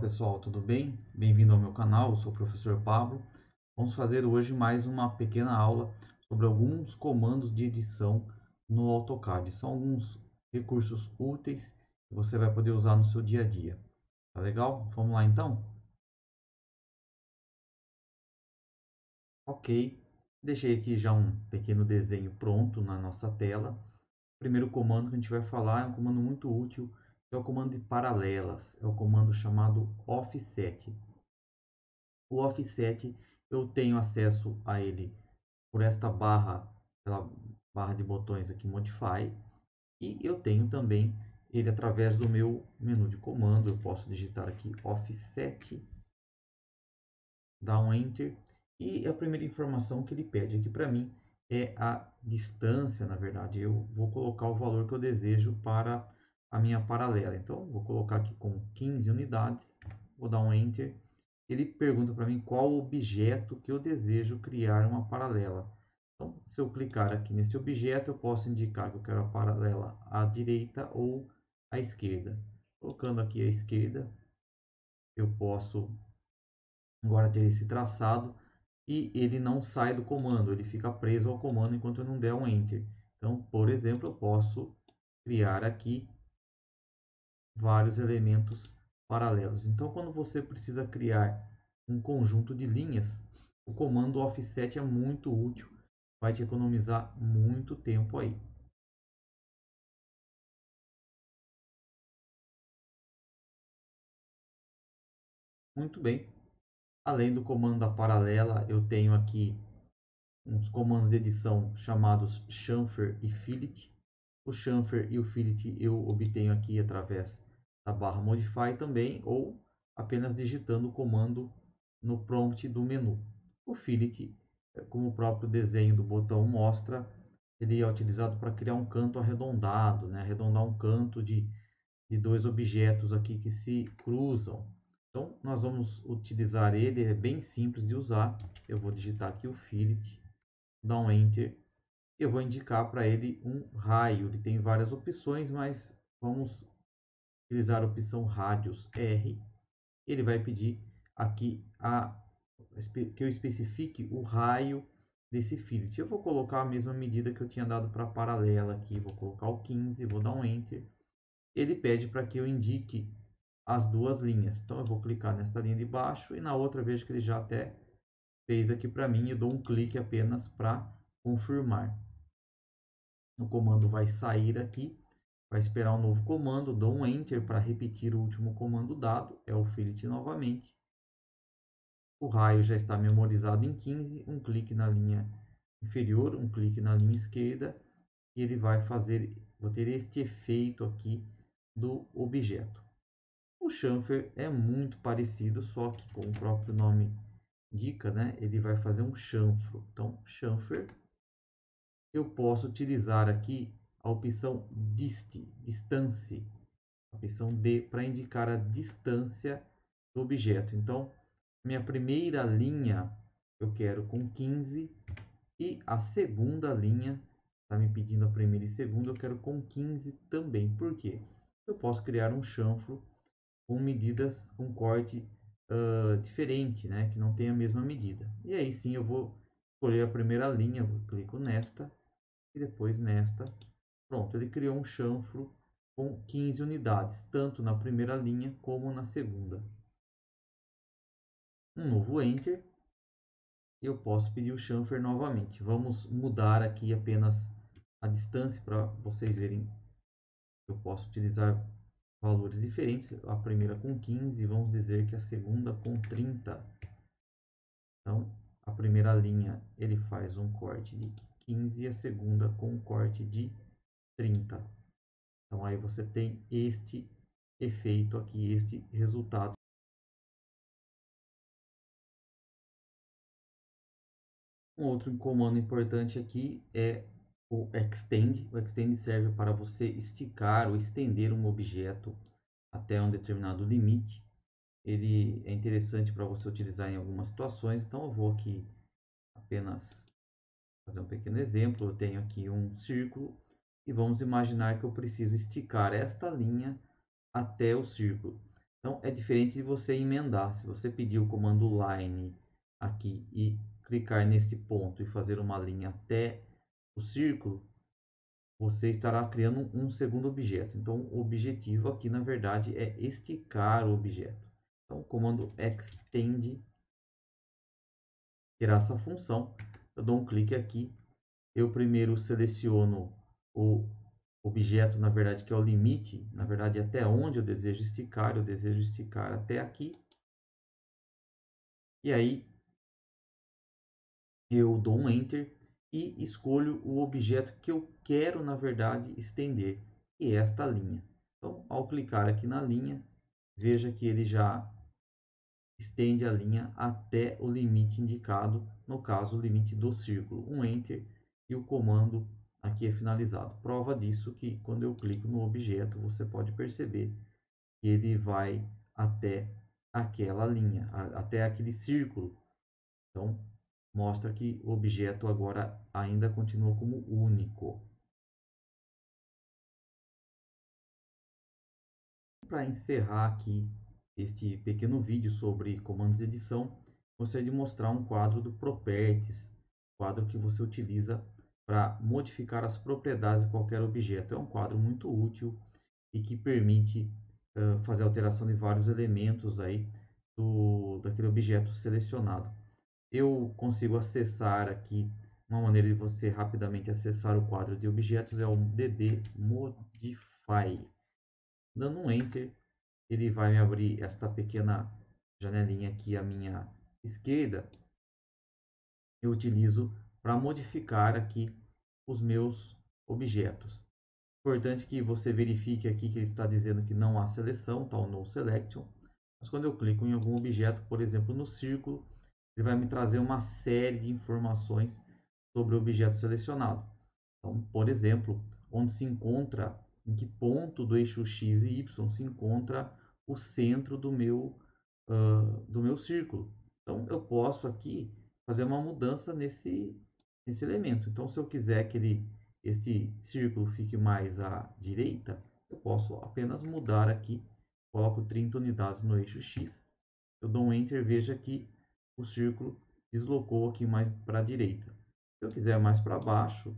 pessoal, tudo bem? Bem-vindo ao meu canal, eu sou o professor Pablo. Vamos fazer hoje mais uma pequena aula sobre alguns comandos de edição no AutoCAD. São alguns recursos úteis que você vai poder usar no seu dia a dia. Tá legal? Vamos lá então? Ok, deixei aqui já um pequeno desenho pronto na nossa tela. O primeiro comando que a gente vai falar é um comando muito útil, que é o comando de paralelas, é o comando chamado offset. O offset eu tenho acesso a ele por esta barra, pela barra de botões aqui Modify, e eu tenho também ele através do meu menu de comando. Eu posso digitar aqui offset, dar um enter, e a primeira informação que ele pede aqui para mim é a distância. Na verdade, eu vou colocar o valor que eu desejo para a minha paralela. Então, vou colocar aqui com 15 unidades, vou dar um enter. Ele pergunta para mim qual objeto que eu desejo criar uma paralela. Então, se eu clicar aqui nesse objeto, eu posso indicar que eu quero a paralela à direita ou à esquerda. Colocando aqui à esquerda, eu posso agora ter esse traçado e ele não sai do comando, ele fica preso ao comando enquanto eu não der um Enter. Então, por exemplo, eu posso criar aqui vários elementos paralelos. Então, quando você precisa criar um conjunto de linhas, o comando offset é muito útil, vai te economizar muito tempo aí. Muito bem. Além do comando da paralela, eu tenho aqui uns comandos de edição chamados chamfer e fillet. O chamfer e o fillet eu obtenho aqui através da barra Modify também, ou apenas digitando o comando no prompt do menu. O fillet, como o próprio desenho do botão mostra, ele é utilizado para criar um canto arredondado, né? Arredondar um canto de dois objetos aqui que se cruzam. Então, nós vamos utilizar ele, é bem simples de usar. Eu vou digitar aqui o fillet, dar um Enter. Eu vou indicar para ele um raio. Ele tem várias opções, mas vamos utilizar a opção Radius R. Ele vai pedir aqui que eu especifique o raio desse fillet. Eu vou colocar a mesma medida que eu tinha dado para a paralela aqui. Vou colocar o 15, vou dar um Enter. Ele pede para que eu indique as duas linhas. Então eu vou clicar nesta linha de baixo e na outra vejo que ele já até fez aqui para mim. Eu dou um clique apenas para confirmar. O comando vai sair aqui, vai esperar um novo comando, dou um Enter para repetir o último comando dado, é o fillet novamente. O raio já está memorizado em 15, um clique na linha inferior, um clique na linha esquerda, e ele vai fazer, vou ter este efeito aqui do objeto. O chamfer é muito parecido, só que como o próprio nome indica, né, ele vai fazer um chanfro. Então, chamfer, eu posso utilizar aqui a opção distance, a opção D, para indicar a distância do objeto. Então, minha primeira linha eu quero com 15 e a segunda linha, está me pedindo a primeira e segunda, eu quero com 15 também. Por quê? Eu posso criar um chanfro com medidas, com corte diferente, né? Que não tem a mesma medida. E aí sim eu vou escolher a primeira linha, eu clico nesta e depois nesta. Pronto, ele criou um chanfro com 15 unidades, tanto na primeira linha como na segunda. Um novo Enter. Eu posso pedir o chanfer novamente. Vamos mudar aqui apenas a distância para vocês verem. Eu posso utilizar valores diferentes. A primeira com 15, vamos dizer que a segunda com 30. Então, a primeira linha ele faz um corte de 15 e a segunda com um corte de 30. Então, aí você tem este efeito aqui, este resultado. Um outro comando importante aqui é o extend. O extend serve para você esticar ou estender um objeto até um determinado limite. Ele é interessante para você utilizar em algumas situações. Então eu vou aqui apenas fazer um pequeno exemplo. Eu tenho aqui um círculo e vamos imaginar que eu preciso esticar esta linha até o círculo. Então é diferente de você emendar. Se você pedir o comando line aqui e clicar nesse ponto e fazer uma linha até o círculo, você estará criando um segundo objeto. Então o objetivo aqui na verdade é esticar o objeto. Então o comando extend terá essa função. Eu dou um clique aqui, eu primeiro seleciono o objeto, na verdade, que é o limite, na verdade, até onde eu desejo esticar até aqui. E aí eu dou um Enter e escolho o objeto que eu quero, na verdade, estender, que é esta linha. Então, ao clicar aqui na linha, veja que ele já estende a linha até o limite indicado, no caso, o limite do círculo. Um Enter e o comando aqui é finalizado. Prova disso que quando eu clico no objeto, você pode perceber que ele vai até aquela linha, até aquele círculo. Então, mostra que o objeto agora ainda continua como único. Para encerrar aqui este pequeno vídeo sobre comandos de edição, gostaria de mostrar um quadro do Properties, quadro que você utiliza para modificar as propriedades de qualquer objeto. É um quadro muito útil e que permite fazer alteração de vários elementos aí daquele objeto selecionado. Eu consigo acessar aqui, uma maneira de você rapidamente acessar o quadro de objetos é o DD Modify. Dando um Enter, ele vai me abrir esta pequena janelinha aqui à minha esquerda. Eu utilizo para modificar aqui os meus objetos. Importante que você verifique aqui que ele está dizendo que não há seleção, tá o No Selection. Mas quando eu clico em algum objeto, por exemplo, no círculo, ele vai me trazer uma série de informações sobre o objeto selecionado. Então, por exemplo, onde se encontra, em que ponto do eixo X e Y se encontra o centro do meu círculo. Então, eu posso aqui fazer uma mudança nesse elemento. Então, se eu quiser que este círculo fique mais à direita, eu posso apenas mudar aqui, coloco 30 unidades no eixo X, eu dou um Enter, veja que o círculo deslocou aqui mais para a direita. Se eu quiser mais para baixo,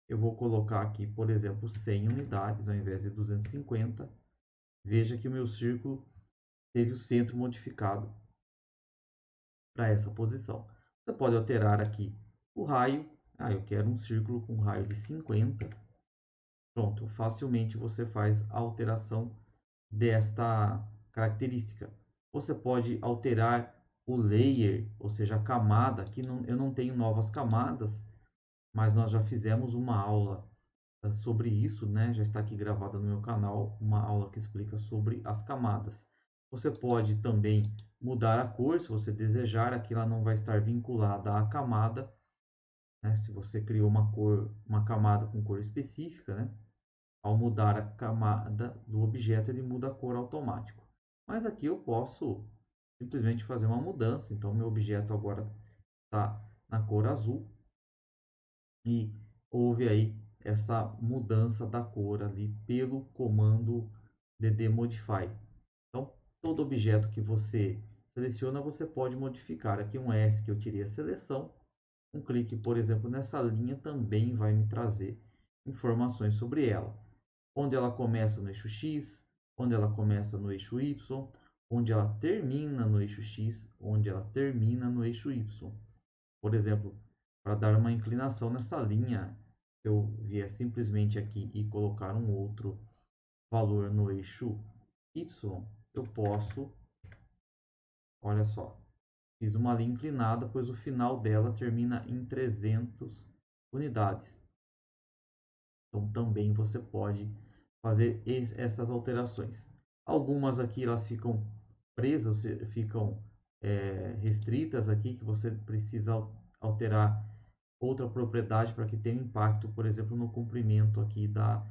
eu vou colocar aqui, por exemplo, 100 unidades ao invés de 250. Veja que o meu círculo teve o centro modificado para essa posição. Você pode alterar aqui o raio. Eu quero um círculo com raio de 50. Pronto, facilmente você faz a alteração desta característica. Você pode alterar o layer, ou seja, a camada. Aqui eu não tenho novas camadas, mas nós já fizemos uma aula sobre isso, né? Já está aqui gravada no meu canal uma aula que explica sobre as camadas. Você pode também mudar a cor, se você desejar, aqui ela não vai estar vinculada à camada, né? Se você criou uma camada com cor específica, né? Ao mudar a camada do objeto, ele muda a cor automático. Mas aqui eu posso simplesmente fazer uma mudança. Então, meu objeto agora está na cor azul e houve aí essa mudança da cor ali pelo comando DD Modify. Então, todo objeto que você seleciona, você pode modificar. Aqui um S que eu tirei a seleção. Um clique, por exemplo, nessa linha também vai me trazer informações sobre ela. Onde ela começa no eixo X, onde ela começa no eixo Y, onde ela termina no eixo X, onde ela termina no eixo Y. Por exemplo, para dar uma inclinação nessa linha, se eu vier simplesmente aqui e colocar um outro valor no eixo Y, eu posso, olha só, fiz uma linha inclinada, pois o final dela termina em 300 unidades. Então também você pode fazer essas alterações. Algumas aqui elas ficam presas, ficam restritas aqui, que você precisa alterar outra propriedade para que tenha impacto, por exemplo, no comprimento aqui da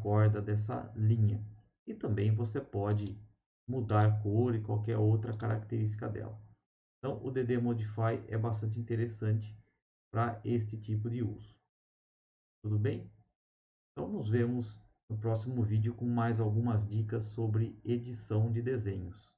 corda dessa linha. E também você pode mudar cor e qualquer outra característica dela. Então, o DD Modify é bastante interessante para este tipo de uso. Tudo bem? Então, nos vemos no próximo vídeo com mais algumas dicas sobre edição de desenhos.